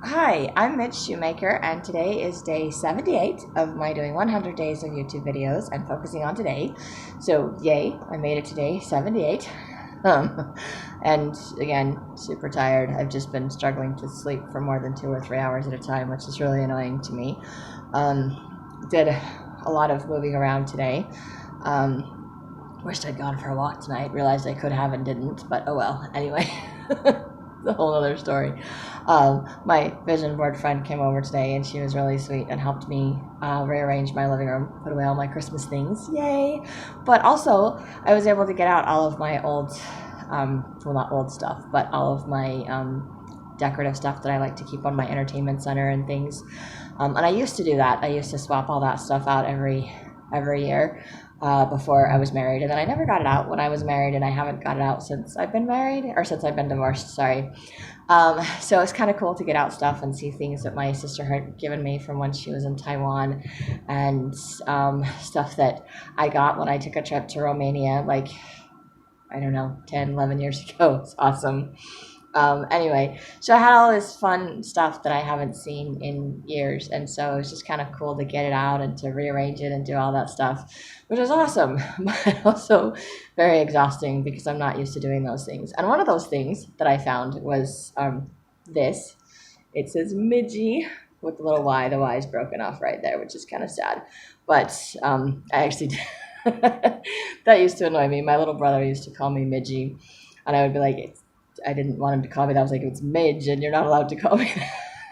Hi, I'm Mitch Shoemaker, and today is day 78 of my doing 100 days of YouTube videos and focusing on today. So, yay, I made it today, 78. Um, and again, super tired. I've just been struggling to sleep for more than 2 or 3 hours at a time, which is really annoying to me. Did a lot of moving around today. Wished I'd gone for a walk tonight. Realized I could have and didn't, but oh well. Anyway, it's a whole other story. My vision board friend came over today, and she was really sweet and helped me rearrange my living room, put away all my Christmas things. Yay! But also, I was able to get out all of my old, well, not old stuff, but all of my decorative stuff that I like to keep on my entertainment center and things. And I used to do that. I used to swap all that stuff out every year before I was married, and then I never got it out when I was married, and I haven't got it out since I've been married, or since I've been divorced, sorry. So it's kind of cool to get out stuff and see things that my sister had given me from when she was in Taiwan, and stuff that I got when I took a trip to Romania, like, I don't know, 10, 11 years ago. It's awesome. Anyway, so I had all this fun stuff that I haven't seen in years, and so it was just kind of cool to get it out and to rearrange it and do all that stuff, which was awesome, but also very exhausting because I'm not used to doing those things. And one of those things that I found was this. It says Midgie with the little Y. The Y is broken off right there, which is kind of sad. But I actually that used to annoy me. My little brother used to call me Midgie, and I would be like, I didn't want him to call me that. I was like, it's Midge, and you're not allowed to call me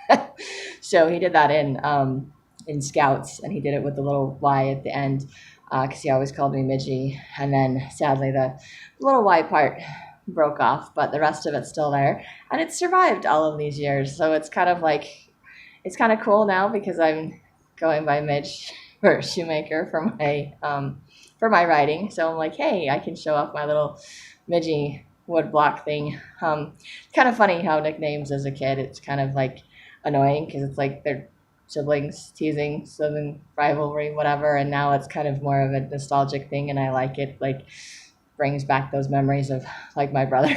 that. So he did that in Scouts, and he did it with the little Y at the end because he always called me Midgie. And then sadly, the little Y part broke off, but the rest of it's still there, and it's survived all of these years. So it's kind of like, it's kind of cool now because I'm going by Midge for Shoemaker for my writing. So I'm like, hey, I can show off my little Midgie wood block thing. Kind of funny how nicknames as a kid, it's kind of like annoying because it's like they're siblings teasing, sibling rivalry, whatever. And now it's kind of more of a nostalgic thing, and I like it. Like, brings back those memories of like my brother.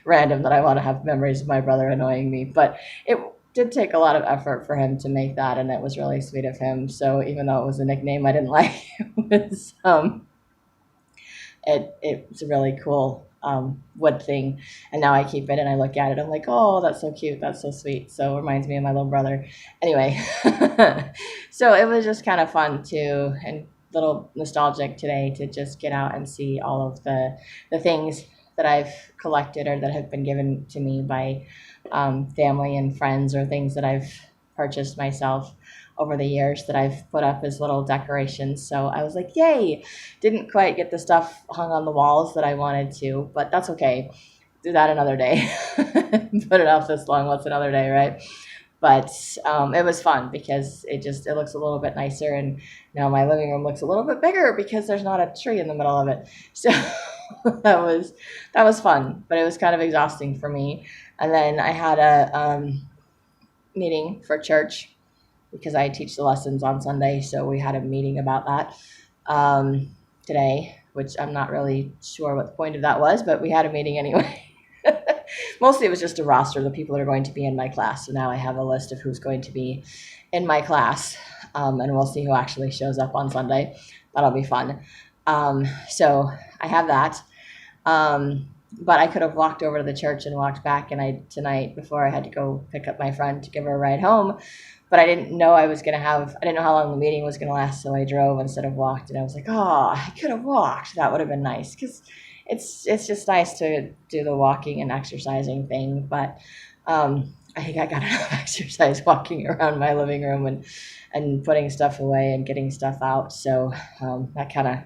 Random that I want to have memories of my brother annoying me, but it did take a lot of effort for him to make that, and it was really sweet of him. So even though it was a nickname I didn't like, it was it's a really cool wood thing, and now I keep it and I look at it. I'm like, oh, that's so cute, that's so sweet. So it reminds me of my little brother. Anyway, so it was just kind of fun too, and little nostalgic today to just get out and see all of the things that I've collected or that have been given to me by family and friends, or things that I've purchased myself over the years that I've put up as little decorations. So I was like, yay! Didn't quite get the stuff hung on the walls that I wanted to, but that's okay. Do that another day. Put it off this long. What's another day, right? But it was fun because it looks a little bit nicer, and now my living room looks a little bit bigger because there's not a tree in the middle of it. So that was fun, but it was kind of exhausting for me. And then I had a meeting for church because I teach the lessons on Sunday, so we had a meeting about that today, which I'm not really sure what the point of that was, but we had a meeting anyway. Mostly it was just a roster of the people that are going to be in my class, so now I have a list of who's going to be in my class, and we'll see who actually shows up on Sunday. That'll be fun. So I have that. But I could have walked over to the church and walked back, and tonight before I had to go pick up my friend to give her a ride home, but I didn't know I didn't know how long the meeting was going to last, so I drove instead of walked, and I was like, oh, I could have walked. That would have been nice, because it's just nice to do the walking and exercising thing, but I think I got enough exercise walking around my living room and putting stuff away and getting stuff out, so that kind of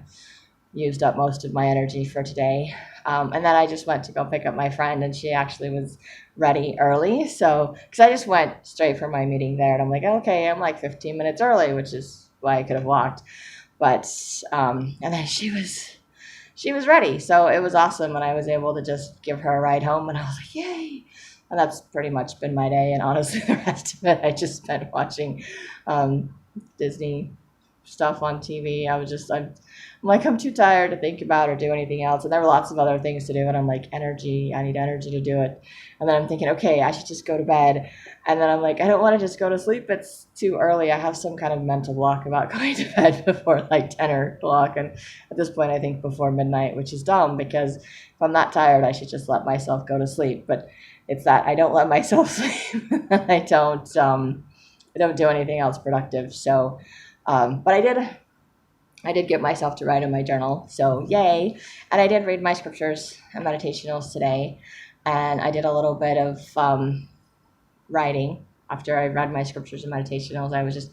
used up most of my energy for today. And then I just went to go pick up my friend, and she actually was ready early. So, because I just went straight from my meeting there, and I'm like, okay, I'm like 15 minutes early, which is why I could have walked. But, and then she was ready. So it was awesome. And I was able to just give her a ride home, and I was like, yay. And that's pretty much been my day. And honestly, the rest of it, I just spent watching Disney stuff on TV. I'm like, I'm too tired to think about or do anything else. And there were lots of other things to do. And I'm like, energy, I need energy to do it. And then I'm thinking, okay, I should just go to bed. And then I'm like, I don't want to just go to sleep. It's too early. I have some kind of mental block about going to bed before like 10 o'clock. And at this point, I think before midnight, which is dumb because if I'm that tired, I should just let myself go to sleep. But it's that I don't let myself sleep. I don't do anything else productive. So, but I did get myself to write in my journal, so yay. And I did read my scriptures and meditationals today, and I did a little bit of writing. After I read my scriptures and meditationals, I was just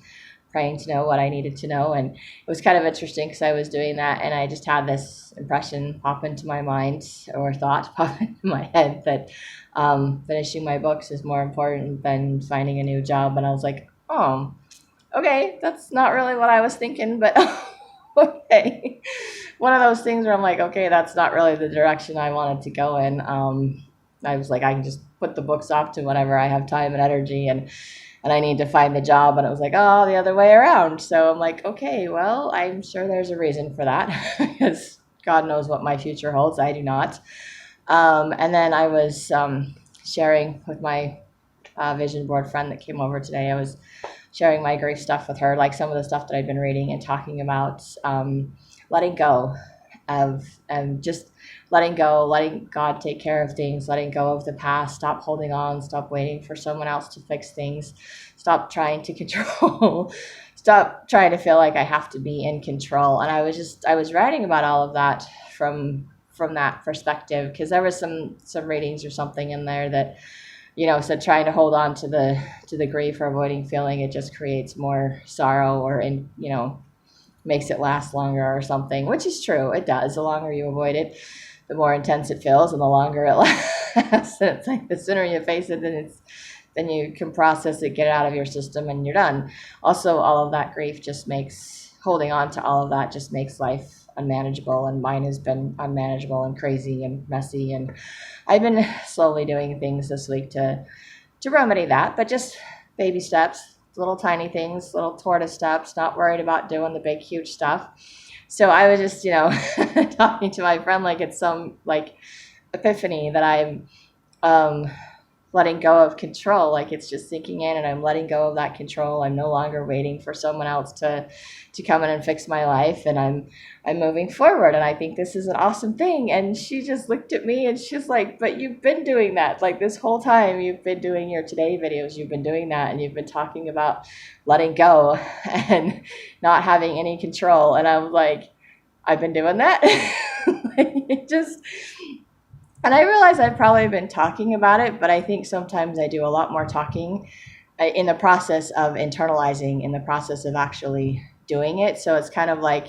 praying to know what I needed to know, and it was kind of interesting because I was doing that, and I just had this impression pop into my mind, or thought pop into my head, that finishing my books is more important than finding a new job. And I was like, oh, okay, that's not really what I was thinking, but okay. One of those things where I'm like, okay, that's not really the direction I wanted to go in. I was like, I can just put the books off to whenever I have time and energy, and I need to find the job. And it was like, oh, the other way around. So I'm like, okay, well, I'm sure there's a reason for that because God knows what my future holds. I do not. And then I was sharing with my vision board friend that came over today. I was sharing my grief stuff with her, like some of the stuff that I've been reading, and talking about letting go of just letting go, letting God take care of things, letting go of the past, stop holding on, stop waiting for someone else to fix things, stop trying to control, stop trying to feel like I have to be in control. And I was writing about all of that from that perspective, because there was some readings or something in there that, said trying to hold on to the grief or avoiding feeling it just creates more sorrow, or makes it last longer or something, which is true. It does. The longer you avoid it, the more intense it feels, and the longer it lasts. And it's like the sooner you face it, then you can process it, get it out of your system, and you're done. Also, all of that grief just makes holding on to all of that just makes life unmanageable, and mine has been unmanageable and crazy and messy. And I've been slowly doing things this week to remedy that, but just baby steps, little tiny things, little tortoise steps, not worried about doing the big, huge stuff. So I was just, talking to my friend like it's some like epiphany that I'm letting go of control. Like it's just sinking in, and I'm letting go of that control. I'm no longer waiting for someone else to come in and fix my life, and I'm moving forward. And I think this is an awesome thing. And she just looked at me and she's like, but you've been doing that. Like this whole time you've been doing your today videos, you've been doing that, and you've been talking about letting go and not having any control. And I'm like, I've been doing that. And I realize I've probably been talking about it, but I think sometimes I do a lot more talking in the process of internalizing, in the process of actually doing it. So it's kind of like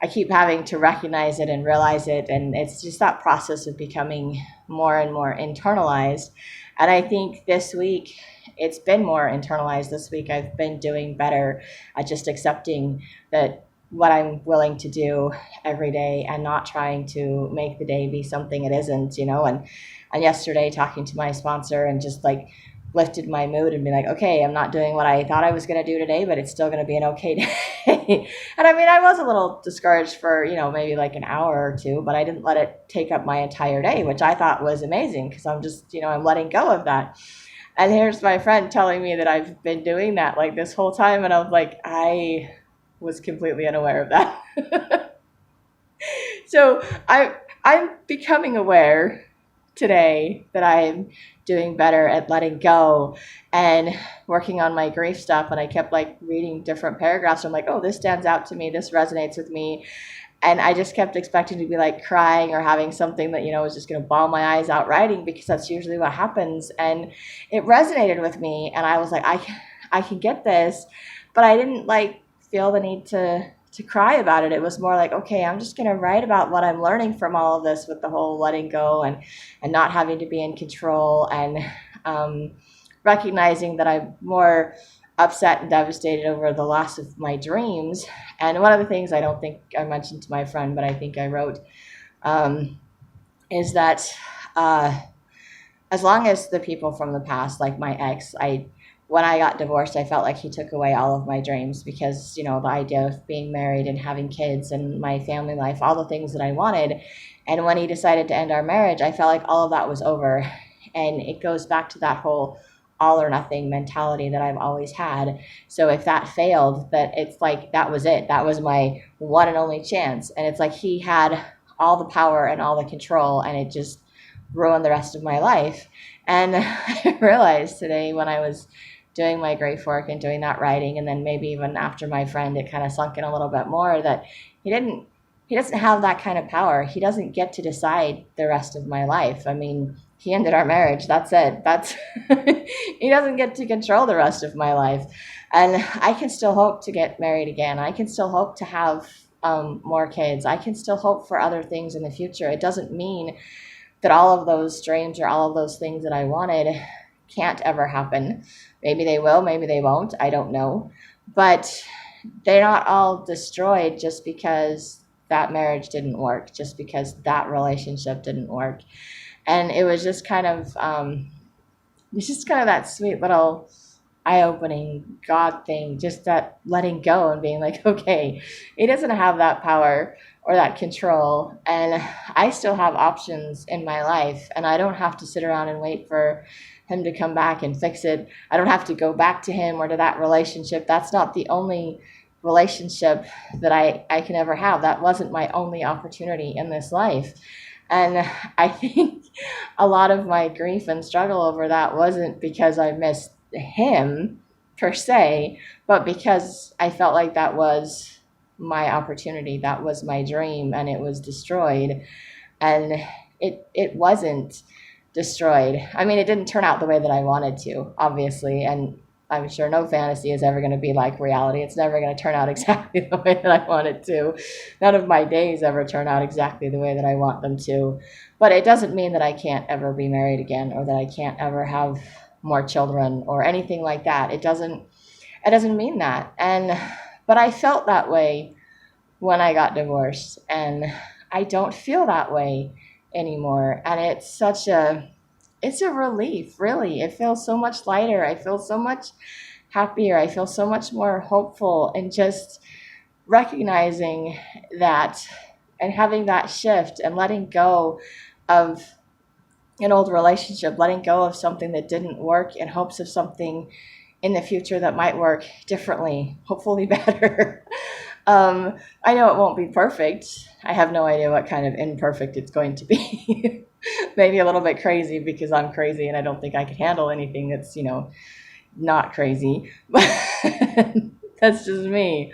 I keep having to recognize it and realize it. And it's just that process of becoming more and more internalized. And I think this week, it's been more internalized. This week, I've been doing better at just accepting that what I'm willing to do every day, and not trying to make the day be something it isn't, And yesterday, talking to my sponsor, and just like lifted my mood and be like, okay, I'm not doing what I thought I was going to do today, but it's still going to be an okay day. And I mean, I was a little discouraged for, maybe like an hour or two, but I didn't let it take up my entire day, which I thought was amazing, because I'm just, I'm letting go of that. And here's my friend telling me that I've been doing that like this whole time. And I was like, I was completely unaware of that. So I'm becoming aware today that I'm doing better at letting go and working on my grief stuff. And I kept like reading different paragraphs. I'm like, oh, this stands out to me. This resonates with me. And I just kept expecting to be like crying or having something that, was just going to bawl my eyes out writing, because that's usually what happens. And it resonated with me. And I was like, I can get this, but I didn't like feel the need to cry about it. It was more like, okay, I'm just going to write about what I'm learning from all of this, with the whole letting go and not having to be in control, and recognizing that I'm more upset and devastated over the loss of my dreams. And one of the things I don't think I mentioned to my friend, but I think I wrote, is that as long as the people from the past, like my ex, I when I got divorced, I felt like he took away all of my dreams because, you know, the idea of being married and having kids and my family life, all the things that I wanted. And when he decided to end our marriage, I felt like all of that was over. And it goes back to that whole all or nothing mentality that I've always had. So if that failed, that it's like that was it. That was my one and only chance. And it's like he had all the power and all the control, and it just ruined the rest of my life. And I realized today when I was doing my grief work and doing that writing, and then maybe even after my friend, it kind of sunk in a little bit more that he doesn't have that kind of power. He doesn't get to decide the rest of my life. I mean, he ended our marriage. That's it. That's he doesn't get to control the rest of my life. And I can still hope to get married again. I can still hope to have more kids. I can still hope for other things in the future. It doesn't mean that all of those dreams or all of those things that I wanted can't ever happen. Maybe they will, maybe they won't. I don't know. But they're not all destroyed just because that marriage didn't work, just because that relationship didn't work. And it was just kind of that sweet little eye-opening God thing, just that letting go and being like, okay, he doesn't have that power or that control, and I still have options in my life, and I don't have to sit around and wait for him to come back and fix it. I don't have to go back to him or to that relationship. That's not the only relationship that I can ever have. That wasn't my only opportunity in this life. And I think a lot of my grief and struggle over that wasn't because I missed him per se, but because I felt like that was my opportunity, that was my dream, and it was destroyed. And it wasn't destroyed. I mean, it didn't turn out the way that I wanted to, obviously, and I'm sure no fantasy is ever going to be like reality. It's never going to turn out exactly the way that I want it to. None of my days ever turn out exactly the way that I want them to. But it doesn't mean that I can't ever be married again, or that I can't ever have more children or anything like that. It doesn't mean that. But I felt that way when I got divorced, and I don't feel that way anymore. And it's a relief, really. It feels so much lighter. I feel so much happier. I feel so much more hopeful, and just recognizing that and having that shift and letting go of an old relationship, letting go of something that didn't work in hopes of something in the future that might work differently, hopefully better. I know it won't be perfect. I have no idea what kind of imperfect it's going to be. Maybe a little bit crazy because I'm crazy and I don't think I could handle anything that's, not crazy. But that's just me.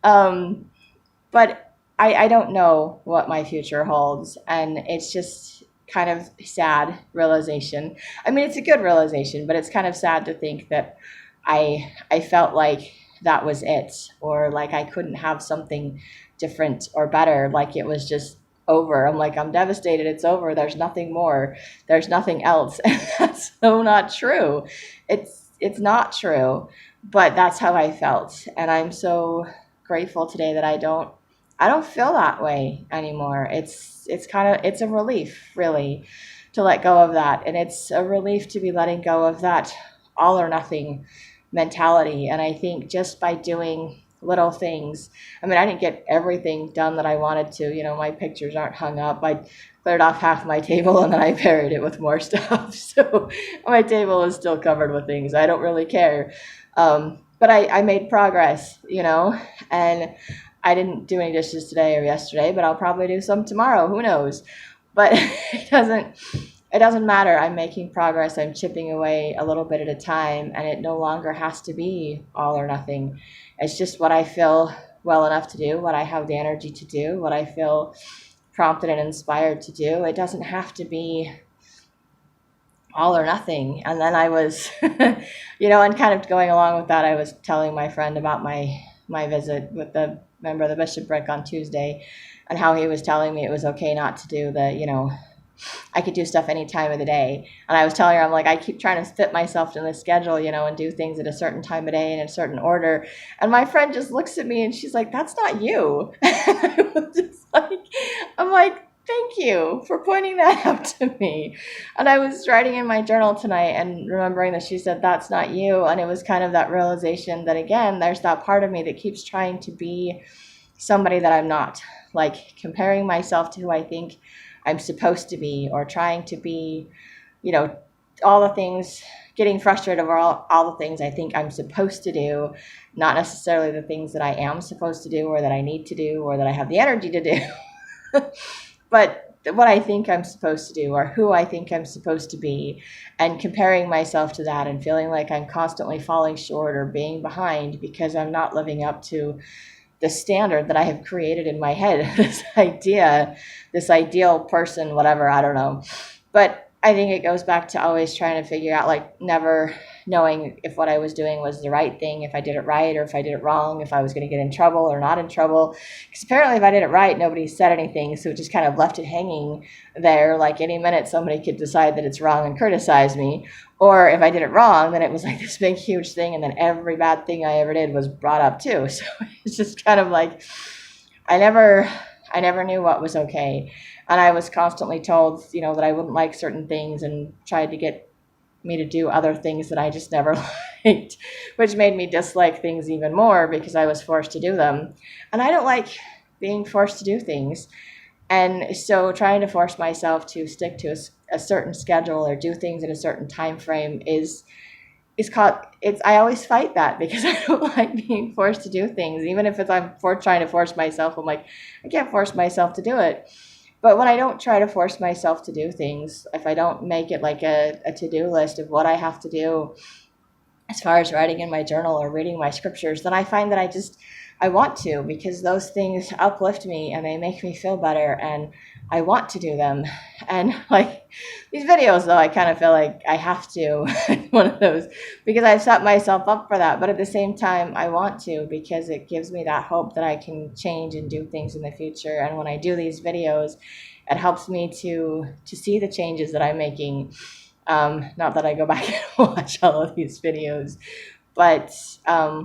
But I don't know what my future holds. And it's just kind of sad realization. I mean, it's a good realization, but it's kind of sad to think that I felt like that was it, or like I couldn't have something different or better, like it was just over. I'm like, I'm devastated, it's over, there's nothing more, there's nothing else. And that's so not true. It's not true, but that's how I felt. And I'm so grateful today that I don't feel that way anymore. It's a relief, really, to let go of that. And it's a relief to be letting go of that all or nothing mentality. And I think just by doing little things, I mean, I didn't get everything done that I wanted to. My pictures aren't hung up. I cleared off half my table and then I buried it with more stuff. So my table is still covered with things. I don't really care. But I made progress, and I didn't do any dishes today or yesterday, but I'll probably do some tomorrow. Who knows? But it doesn't matter. I'm making progress. I'm chipping away a little bit at a time, and it no longer has to be all or nothing. It's just what I feel well enough to do, what I have the energy to do, what I feel prompted and inspired to do. It doesn't have to be all or nothing. And then I was, and kind of going along with that, I was telling my friend about my visit with the member of the bishopric on Tuesday, and how he was telling me it was okay not to do I could do stuff any time of the day. And I was telling her, I'm like, I keep trying to fit myself in the schedule, and do things at a certain time of day in a certain order. And my friend just looks at me and she's like, that's not you. And I was just like, I'm like, Thank you for pointing that out to me. And I was writing in my journal tonight and remembering that she said, that's not you. And it was kind of that realization that, again, there's that part of me that keeps trying to be somebody that I'm not, like comparing myself to who I think I'm supposed to be, or trying to be, you know, all the things, getting frustrated over all the things I think I'm supposed to do, not necessarily the things that I am supposed to do or that I need to do or that I have the energy to do. But what I think I'm supposed to do or who I think I'm supposed to be, and comparing myself to that and feeling like I'm constantly falling short or being behind because I'm not living up to the standard that I have created in my head, this idea, this ideal person, whatever, I don't know. But I think it goes back to always trying to figure out, like, never knowing if what I was doing was the right thing, if I did it right or if I did it wrong, if I was going to get in trouble or not in trouble. Because apparently if I did it right, nobody said anything. So it just kind of left it hanging there. Like any minute somebody could decide that it's wrong and criticize me. Or if I did it wrong, then it was like this big, huge thing. And then every bad thing I ever did was brought up too. So it's just kind of like, I never knew what was okay. And I was constantly told, that I wouldn't like certain things and tried to get me to do other things that I just never liked, which made me dislike things even more because I was forced to do them. And I don't like being forced to do things. And so trying to force myself to stick to a certain schedule or do things in a certain time frame is called, I always fight that because I don't like being forced to do things. Even if trying to force myself, I'm like, I can't force myself to do it. But when I don't try to force myself to do things, if I don't make it like a to-do list of what I have to do as far as writing in my journal or reading my scriptures, then I find that I want to, because those things uplift me and they make me feel better and I want to do them. And like these videos, though, I kind of feel like I have to, one of those, because I've set myself up for that. But at the same time, I want to, because it gives me that hope that I can change and do things in the future. And when I do these videos, it helps me to see the changes that I'm making. Not that I go back and watch all of these videos, but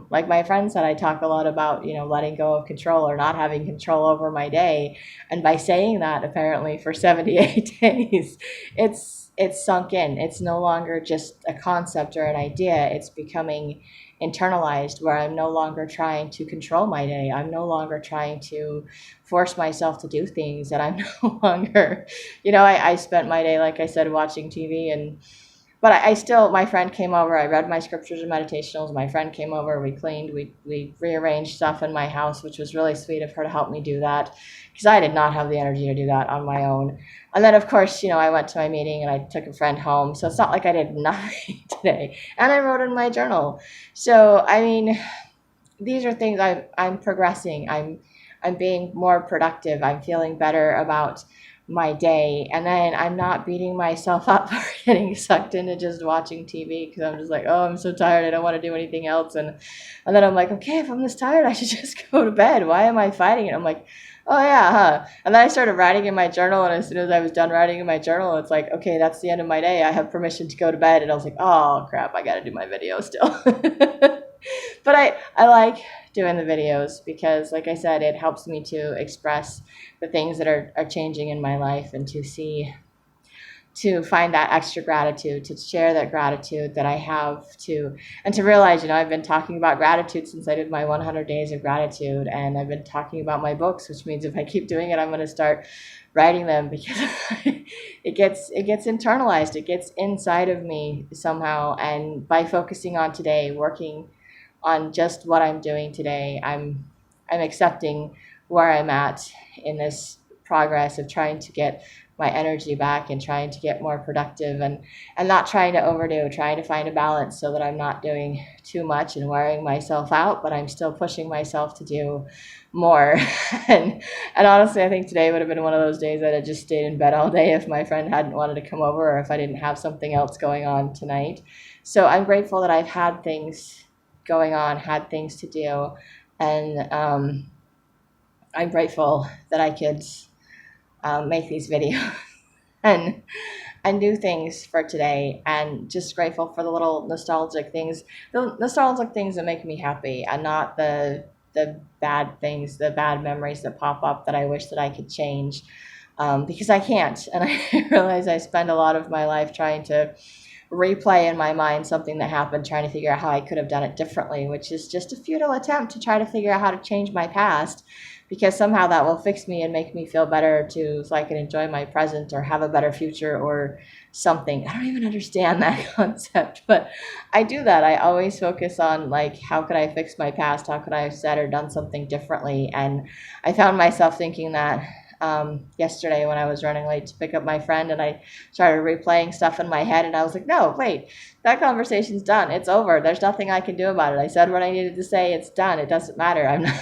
like my friend said, I talk a lot about, letting go of control or not having control over my day. And by saying that, apparently for 78 days, it's sunk in. It's no longer just a concept or an idea. It's becoming internalized, where I'm no longer trying to control my day. I'm no longer trying to force myself to do things. And I'm no longer, I spent my day, like I said, watching TV. But I still, my friend came over, I read my scriptures and meditationals, my friend came over, we cleaned, we rearranged stuff in my house, which was really sweet of her to help me do that, because I did not have the energy to do that on my own. And then, of course, I went to my meeting and I took a friend home, so it's not like I did nothing today. And I wrote in my journal. So, I mean, these are things I'm progressing. I'm being more productive. I'm feeling better about my day, and then I'm not beating myself up for getting sucked into just watching TV, because I'm just like, oh, I'm so tired, I don't want to do anything else. And then I'm like, okay, if I'm this tired, I should just go to bed. Why am I fighting it? I'm like, oh yeah, huh? And then I started writing in my journal, and as soon as I was done writing in my journal, it's like, okay, that's the end of my day. I have permission to go to bed. And I was like, oh crap, I got to do my video still. But I like doing the videos because, like I said, it helps me to express the things that are changing in my life, and to find that extra gratitude, to share that gratitude that I have, and to realize, I've been talking about gratitude since I did my 100 days of gratitude, and I've been talking about my books, which means if I keep doing it, I'm going to start writing them, because it gets internalized, it gets inside of me somehow. And by focusing on today, working on just what I'm doing today, I'm accepting where I'm at in this progress of trying to get my energy back and trying to get more productive, and not trying to overdo, trying to find a balance so that I'm not doing too much and wearing myself out, but I'm still pushing myself to do more. And honestly, I think today would have been one of those days that I just stayed in bed all day if my friend hadn't wanted to come over, or if I didn't have something else going on tonight. So I'm grateful that I've had things going on, had things to do, and I'm grateful that I could make these videos and do things for today, and just grateful for the little nostalgic things that make me happy, and not the bad things, the bad memories that pop up that I wish that I could change. because I can't. And I realize I spend a lot of my life trying to replay in my mind something that happened, trying to figure out how I could have done it differently, which is just a futile attempt to try to figure out how to change my past, because somehow that will fix me and make me feel better too, so I can enjoy my present or have a better future or something. I don't even understand that concept, but I do that. I always focus on, like, how could I fix my past? How could I have said or done something differently? And I found myself thinking that yesterday when I was running late to pick up my friend, and I started replaying stuff in my head, and I was like, no, wait, that conversation's done. It's over. There's nothing I can do about it. I said what I needed to say. It's done. It doesn't matter. I'm not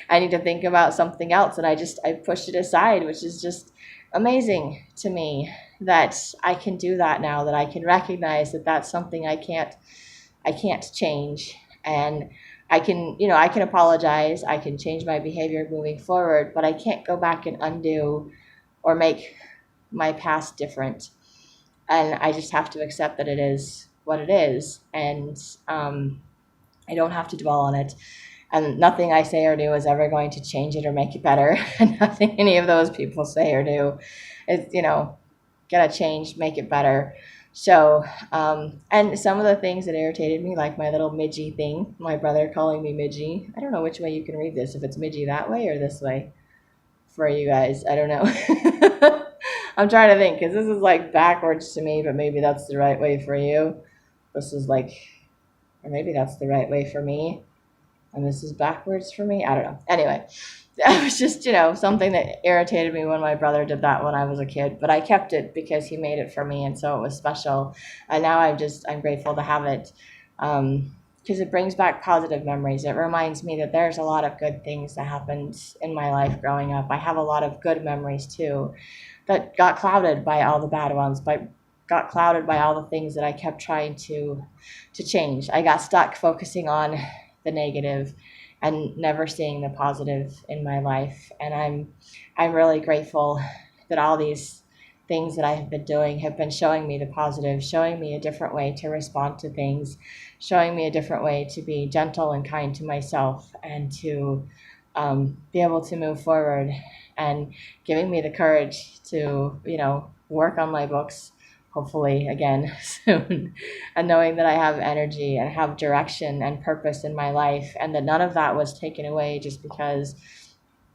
I need to think about something else. And I pushed it aside, which is just amazing to me that I can do that now, that I can recognize that that's something I can't change. And I can apologize. I can change my behavior moving forward, but I can't go back and undo or make my past different. And I just have to accept that it is what it is. And I don't have to dwell on it. And nothing I say or do is ever going to change it or make it better. And nothing any of those people say or do is, gonna change, make it better. So, and some of the things that irritated me, like my little midgie thing, my brother calling me midgie. I don't know which way you can read this, if it's midgie that way or this way for you guys. I don't know. I'm trying to think, because this is like backwards to me, but maybe that's the right way for you. This is like, or maybe that's the right way for me, and this is backwards for me. I don't know. Anyway, it was just, something that irritated me when my brother did that when I was a kid, but I kept it because he made it for me, and so it was special. And now I'm grateful to have it, because it brings back positive memories. It reminds me that there's a lot of good things that happened in my life growing up. I have a lot of good memories too that got clouded by all the bad ones, got clouded by all the things that I kept trying to change. I got stuck focusing on the negative and never seeing the positive in my life. And I'm really grateful that all these things that I have been doing have been showing me the positive, showing me a different way to respond to things, showing me a different way to be gentle and kind to myself, and to be able to move forward, and giving me the courage to, work on my books, hopefully again soon, and knowing that I have energy and have direction and purpose in my life, and that none of that was taken away just because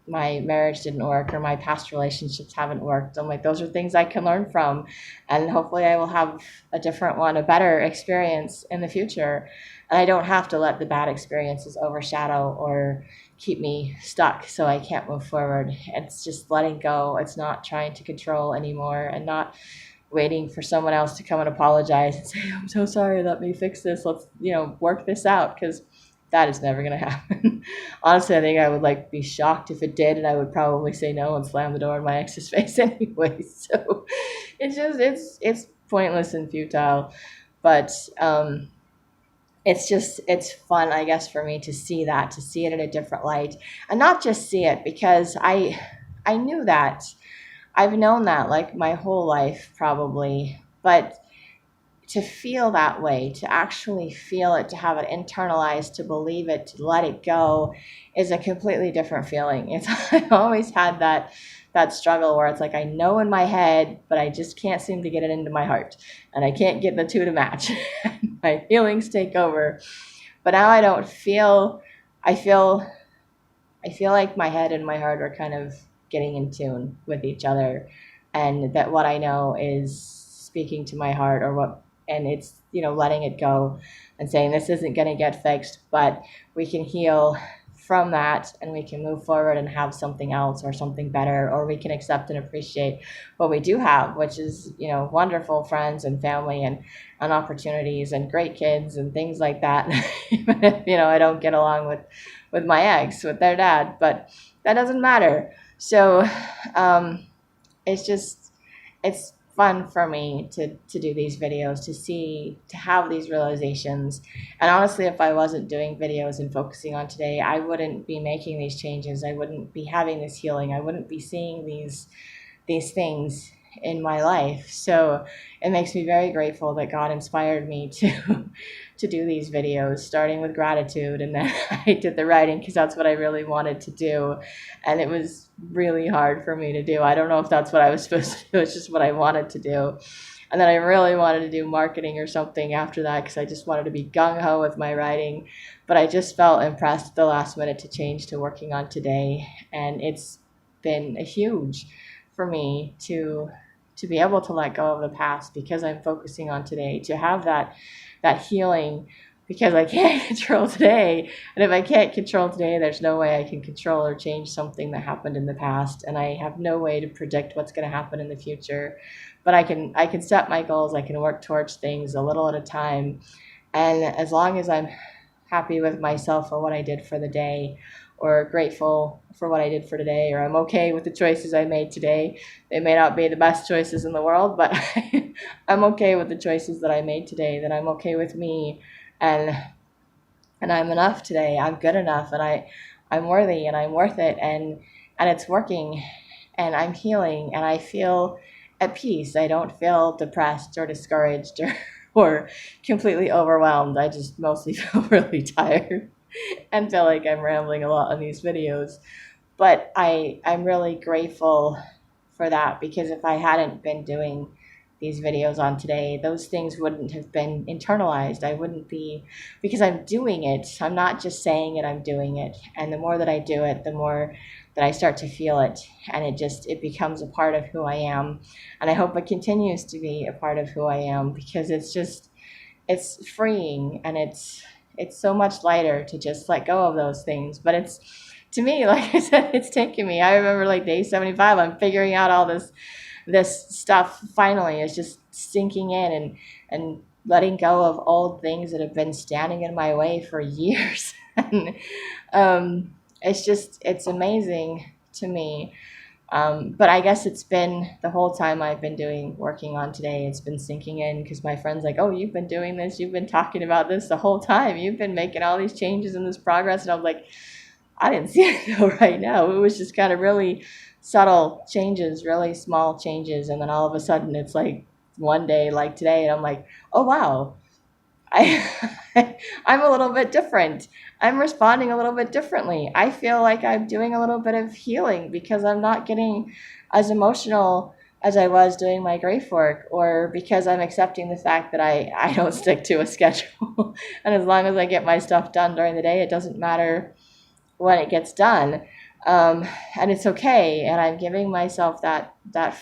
my marriage didn't work or my past relationships haven't worked. I'm like, those are things I can learn from, and hopefully I will have a different one, a better experience in the future. And I don't have to let the bad experiences overshadow or keep me stuck so I can't move forward. It's just letting go. It's not trying to control anymore, and not waiting for someone else to come and apologize and say, I'm so sorry, let me fix this. Let's, work this out, because that is never going to happen. Honestly, I think I would be shocked if it did, and I would probably say no and slam the door in my ex's face anyway. So it's pointless and futile, but it's fun, I guess, for me to see it in a different light, and not just see it because I knew that. I've known that like my whole life probably, but to feel that way, to actually feel it, to have it internalized, to believe it, to let it go, is a completely different feeling. I've always had that struggle where it's like I know in my head, but I just can't seem to get it into my heart, and I can't get the two to match. My feelings take over. But now I don't feel. I feel like my head and my heart are kind of getting in tune with each other, and that what I know is speaking to my heart, and it's, letting it go and saying this isn't going to get fixed, but we can heal from that, and we can move forward and have something else or something better, or we can accept and appreciate what we do have, which is, wonderful friends and family, and opportunities and great kids and things like that. Even if, I don't get along with my ex, with their dad, but that doesn't matter. So it's fun for me to do these videos, to have these realizations. And honestly, if I wasn't doing videos and focusing on today, I wouldn't be making these changes. I wouldn't be having this healing. I wouldn't be seeing these things in my life. So it makes me very grateful that God inspired me to to do these videos, starting with gratitude, and then I did the writing because that's what I really wanted to do, and it was really hard for me to do. I don't know if that's what I was supposed to do. It's just what I wanted to do. And then I really wanted to do marketing or something after that because I just wanted to be gung-ho with my writing. But I just felt impressed at the last minute to change to working on today. And it's been a huge for me to be able to let go of the past because I'm focusing on today, to have that healing because I can't control today. And if I can't control today, there's no way I can control or change something that happened in the past. And I have no way to predict what's going to happen in the future. But I can set my goals, I can work towards things a little at a time. And as long as I'm happy with myself for what I did for the day, or grateful for what I did for today, or I'm okay with the choices I made today. They may not be the best choices in the world, but I'm okay with the choices that I made today, that I'm okay with me, and I'm enough today. I'm good enough, and I'm worthy, and I'm worth it, and it's working, and I'm healing, and I feel at peace. I don't feel depressed or discouraged or completely overwhelmed. I just mostly feel really tired and feel like I'm rambling a lot on these videos. But I'm really grateful for that because if I hadn't been doing these videos on today, those things wouldn't have been internalized. I wouldn't be, because I'm doing it. I'm not just saying it, I'm doing it. And the more that I do it, the more that I start to feel it. And it becomes a part of who I am. And I hope it continues to be a part of who I am because it's freeing and it's so much lighter to just let go of those things. But it's, to me, like I said, it's taken me. I remember like day 75, I'm figuring out all this stuff finally. It's just sinking in and letting go of old things that have been standing in my way for years. And it's amazing to me. But I guess it's been the whole time I've been working on today, it's been sinking in because my friend's like, oh, you've been doing this, you've been talking about this the whole time, you've been making all these changes and this progress. And I was like, I didn't see it though right now. It was just kind of really subtle changes, really small changes. And then all of a sudden it's like one day like today, and I'm like, oh, wow, I I'm a little bit different. I'm responding a little bit differently. I feel like I'm doing a little bit of healing because I'm not getting as emotional as I was doing my grief work, or because I'm accepting the fact that I don't stick to a schedule. And as long as I get my stuff done during the day, it doesn't matter when it gets done. Um, and it's okay. And I'm giving myself that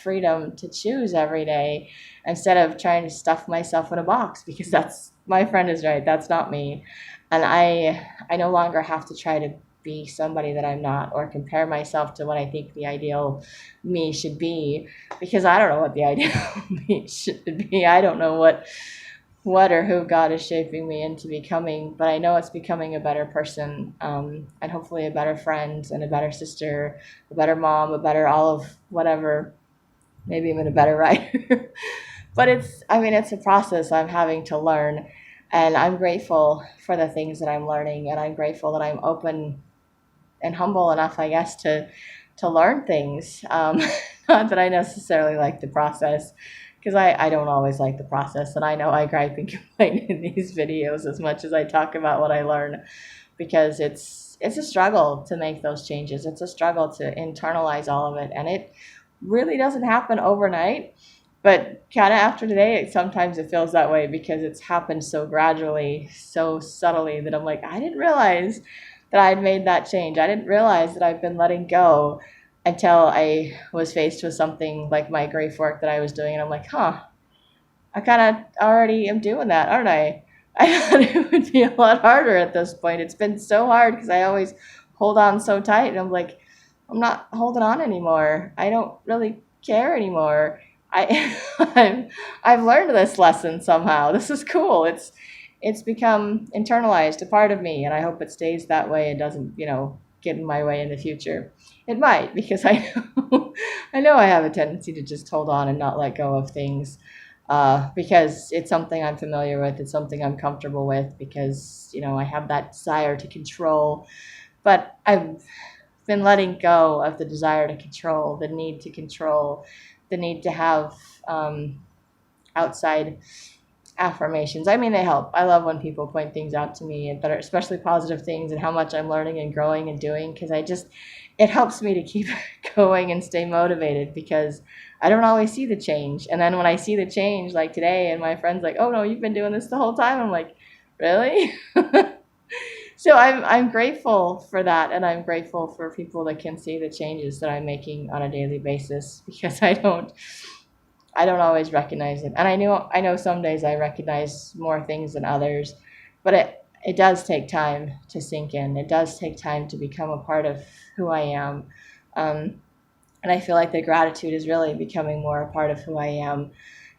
freedom to choose every day instead of trying to stuff myself in a box, because that's, my friend is right. That's not me. And I no longer have to try to be somebody that I'm not, or compare myself to what I think the ideal me should be, because I don't know what the ideal me should be. I don't know what or who God is shaping me into becoming, but I know it's becoming a better person, and hopefully a better friend and a better sister, a better mom, a better all of whatever, maybe even a better writer. But it's a process I'm having to learn, and I'm grateful for the things that I'm learning, and I'm grateful that I'm open and humble enough, I guess, to learn things. Not that I necessarily like the process, because I don't always like the process, and I know I gripe and complain in these videos as much as I talk about what I learn, because it's a struggle to make those changes. It's a struggle to internalize all of it, and it really doesn't happen overnight. But kind of after today, sometimes it feels that way because it's happened so gradually, so subtly, that I'm like, I didn't realize that I'd made that change. I didn't realize that I've been letting go until I was faced with something like my grief work that I was doing. And I'm like, huh, I kind of already am doing that, aren't I? I thought it would be a lot harder at this point. It's been so hard because I always hold on so tight. And I'm like, I'm not holding on anymore. I don't really care anymore. I've learned this lesson somehow. This is cool. It's become internalized, a part of me, and I hope it stays that way and doesn't, get in my way in the future. It might, because I know I know I have a tendency to just hold on and not let go of things, because it's something I'm familiar with. It's something I'm comfortable with, because I have that desire to control. But I've been letting go of the desire to control, the need to control, the need to have outside affirmations. I mean, they help. I love when people point things out to me, and that are especially positive things, and how much I'm learning and growing and doing, because it helps me to keep going and stay motivated, because I don't always see the change. And then when I see the change, like today, and my friend's like, "Oh no, you've been doing this the whole time." I'm like, "Really?" So I'm grateful for that, and I'm grateful for people that can see the changes that I'm making on a daily basis, because I don't always recognize it. And I know some days I recognize more things than others, but it does take time to sink in. It does take time to become a part of who I am. Um, and I feel like the gratitude is really becoming more a part of who I am.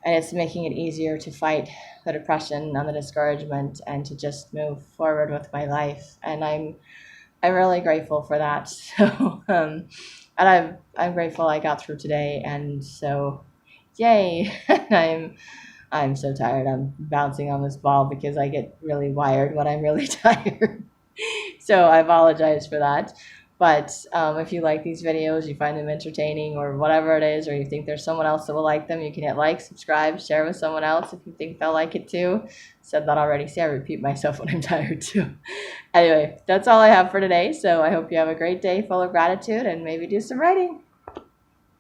And it's making it easier to fight the depression and the discouragement, and to just move forward with my life. And I'm really grateful for that. So and I'm grateful I got through today. And so yay. And I'm so tired. I'm bouncing on this ball because I get really wired when I'm really tired. So I apologize for that. But if you like these videos, you find them entertaining or whatever it is, or you think there's someone else that will like them, you can hit like, subscribe, share with someone else if you think they'll like it too. Said that already. See, I repeat myself when I'm tired too. Anyway, that's all I have for today. So I hope you have a great day full of gratitude, and maybe do some writing.